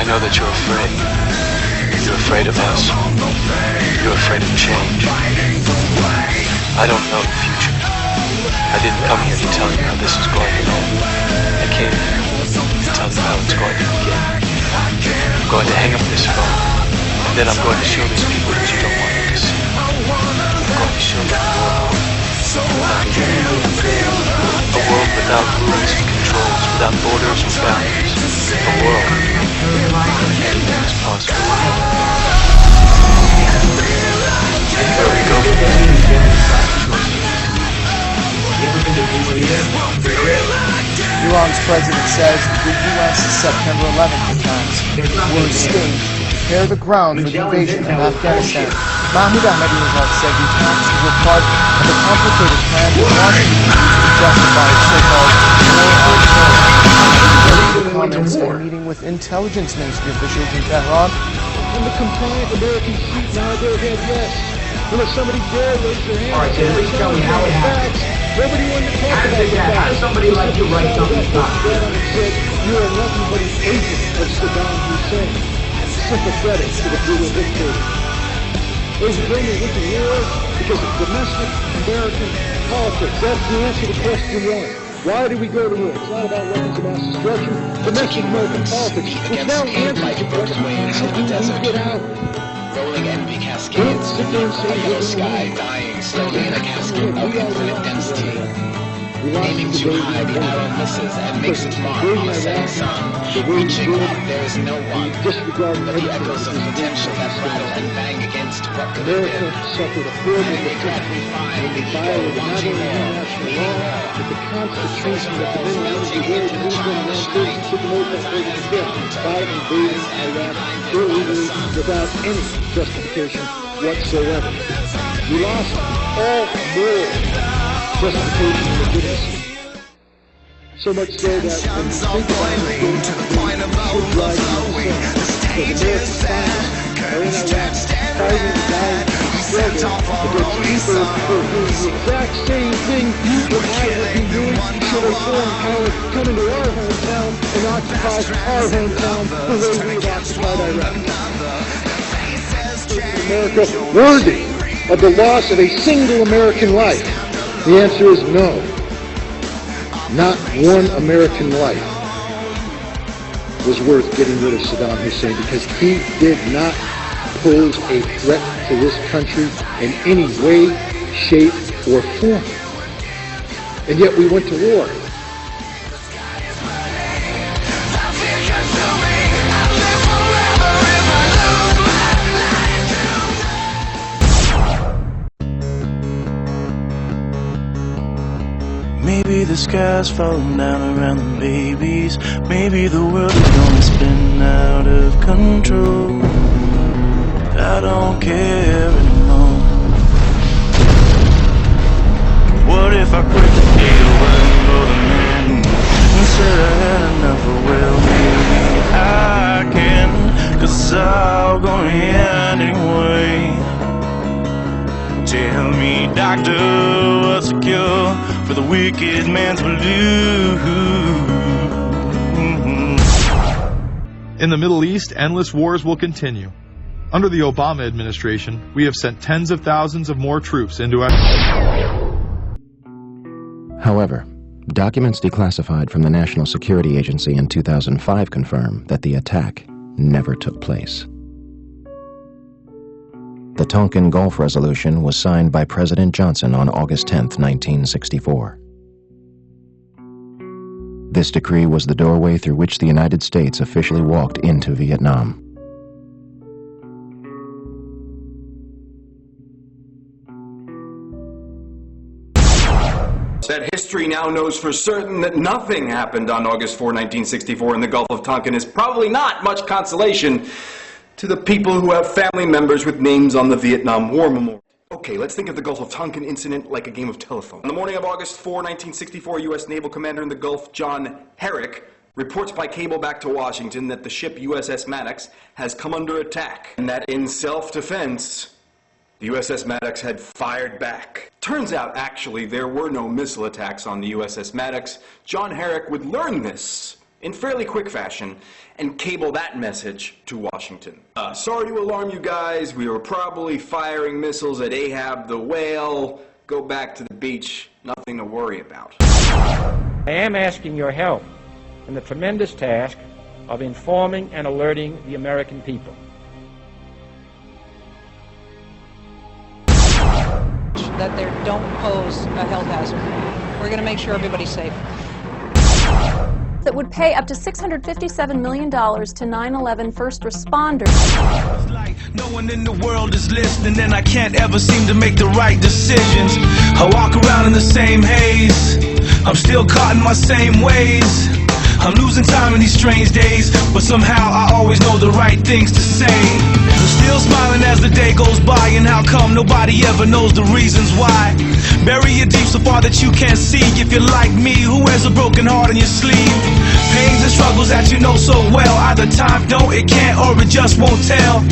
know that you're afraid. You're afraid of us. You're afraid of change. I don't know the future. I didn't come here to tell you how this is going to end. I came here to tell you how it's going to begin. I'm going to hang up this phone, and then I'm going to show these people that you don't want them to see. I'm going to show them the world. A world without rules and controls, without borders or boundaries. A world where anything is possible. Where we go from Iran's president says the U.S. September 11th attacks were staged to prepare the ground for the invasion of Afghanistan. Mahmoud Ahmadinejad said the attacks were part of a complicated plan that Washington used to justify its so-called war on terror. Comments at a meeting with intelligence ministry officials in Tehran. And the compliant Americans shoot nod their head yes. And if somebody dare raise their hand, all right, so at least tell me how it happened. Nobody wanted to talk about the How does somebody like you write something about it? Said, you're nothing but an agent of Saddam Hussein, sympathetic to the brutal dictator. Ladies and gentlemen, we can war because of domestic American politics. That's the answer to question one. Why do we go to war? It's not about weapons of mass destruction. Domestic American politics, which now answers the question, how do we get out? Rolling envy cascades, a yellow sky dying slowly in a casket of infinite density. Aiming too high, the arrow misses and makes its mark on the setting sun. Reaching up, there is no one, but the echoes of potential that rattle and bang against what could have been. And regret we find we feel wanting more, needing more. The Constitution that the men and women who moved in the States took an oath that they would defend by invading Iraq illegally without any justification whatsoever. We lost all moral justification and legitimacy. So much so that when you think about it, should drive you insane. Because American scientists are in Iraq fighting and dying and struggling against people who are doing the exact same thing you and I would be doing should a foreign power come into our hometown and occupy our hometown the way we have occupied Iraq. Is America worthy of the loss of a single American life? The answer is no. Not one American life was worth getting rid of Saddam Hussein because he did not pose a threat to this country in any way, shape, or form. And yet we went to war. Maybe the sky's falling down around the babies. Maybe the world is gonna spin out of control. I don't care anymore. What if I quit the deal working for the man and said I had enough of, well, maybe I can, 'cause it's all gonna end anyway. Tell me, doctor, what's the cure for the wicked man's blues? In the Middle East, endless wars will continue. Under the Obama administration, we have sent tens of thousands of more troops into However, documents declassified from the National Security Agency in 2005 confirm that the attack never took place. The Tonkin Gulf Resolution was signed by President Johnson on August 10, 1964. This decree was the doorway through which the United States officially walked into Vietnam. That history now knows for certain that nothing happened on August 4, 1964 in the Gulf of Tonkin is probably not much consolation to the people who have family members with names on the Vietnam War Memorial. Okay, let's think of the Gulf of Tonkin incident like a game of telephone. On the morning of August 4, 1964, U.S. Naval Commander in the Gulf, John Herrick, reports by cable back to Washington that the ship USS Maddox has come under attack, and that in self-defense, the USS Maddox had fired back. Turns out, actually, there were no missile attacks on the USS Maddox. John Herrick would learn this in fairly quick fashion and cable that message to Washington. Sorry to alarm you guys, we were probably firing missiles at Ahab the whale. Go back to the beach, nothing to worry about. I am asking your help in the tremendous task of informing and alerting the American people. That they don't pose a health hazard. We're going to make sure everybody's safe. That would pay up to $657 million to 9/11 first responders. It's like no one in the world is listening, and I can't ever seem to make the right decisions. I walk around in the same haze. I'm still caught in my same ways. I'm losing time in these strange days, but somehow I always know the right things to say. I'm still smiling as the day goes by, and how come nobody ever knows the reasons why? Bury it deep so far that you can't see. If you're like me, who wears a broken heart on your sleeve? Pains and struggles that you know so well. Either time don't, it can't, or it just won't tell.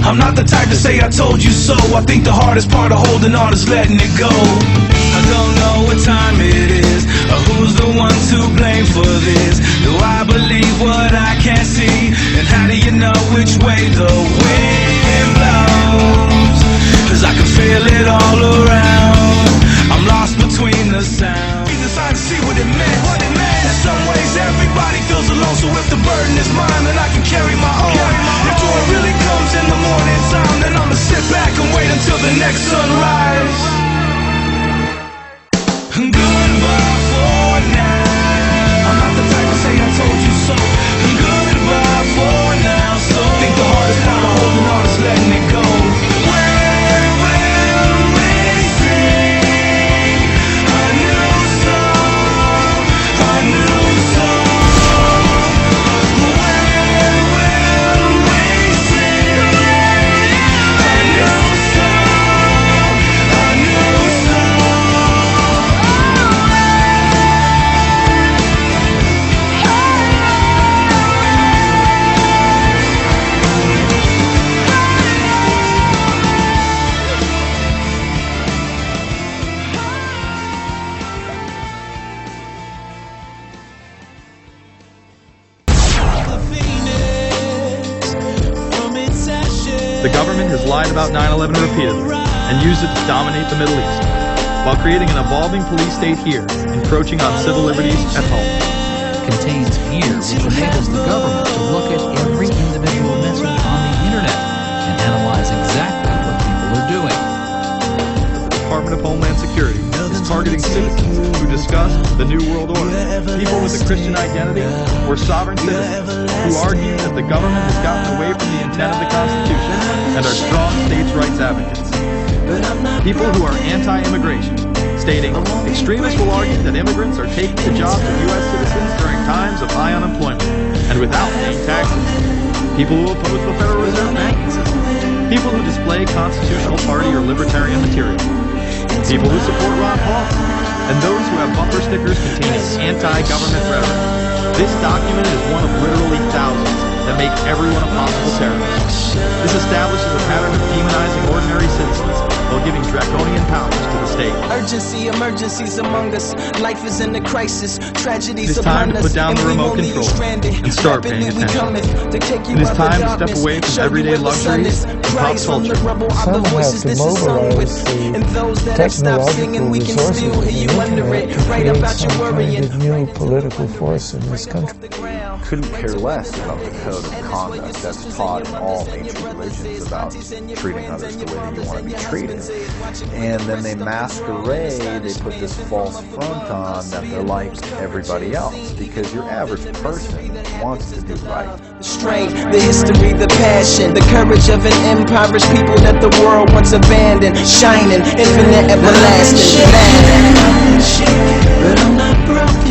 I'm not the type to say I told you so. I think the hardest part of holding on is letting it go. I don't know what time it is, or who's the one to blame for this. Do I believe what I can't see? And how do you know which way the wind blows? 'Cause I can feel it all around. I'm lost between the sounds. I decided to see what it meant. In some ways everybody feels alone, so if the burden is mine, then I can carry my own. If joy really comes in the morning time, then I'ma sit back and wait until the next sunrise. Goodbye for now. I'm not the type to say I told you so. Goodbye for now. So I think the hardest part of holding on is letting it go. Where will we sing a new song? A new song. Where will we sing a new song? A new song. The government has lied about 9/11 repeatedly and used it to dominate the Middle East, while creating an evolving police state here, encroaching on civil liberties at home. Contains fear, which enables the government to look at every individual message on the internet and analyze exactly what people are doing. The Department of Homeland Security is targeting citizens who discuss the New World Order, people with a Christian identity, or sovereign citizens who argue that the government has gotten away from the intent of the Constitution and are strong states' rights advocates. People who are anti-immigration, stating, extremists will argue that immigrants are taking the jobs of U.S. citizens during times of high unemployment and without paying taxes. People who oppose the Federal Reserve banking system. People who display constitutional party or libertarian material. People who support Ron Paul. And those who have bumper stickers containing anti-government rhetoric. This document is one of literally thousands that make everyone a possible terrorist. This establishes a pattern of demonizing ordinary citizens while giving draconian powers to the state. Urgency, emergencies among us. Life is in a crisis. Tragedies it is time to put down the remote control and start paying attention. It is time to step away from everyday luxuries and pop culture. Some have to mobilize the technological resources of the internet to create some kind of new political force in this country. Couldn't care less about the code of conduct that's taught in all major religions about treating others the way that you want to be treated. And then they masquerade, they put this false front on that they're like everybody else, because your average person wants to do right. Strength, the history, the passion, the courage of an impoverished people that the world once abandoned, shining, infinite, everlasting. But I'm not broken.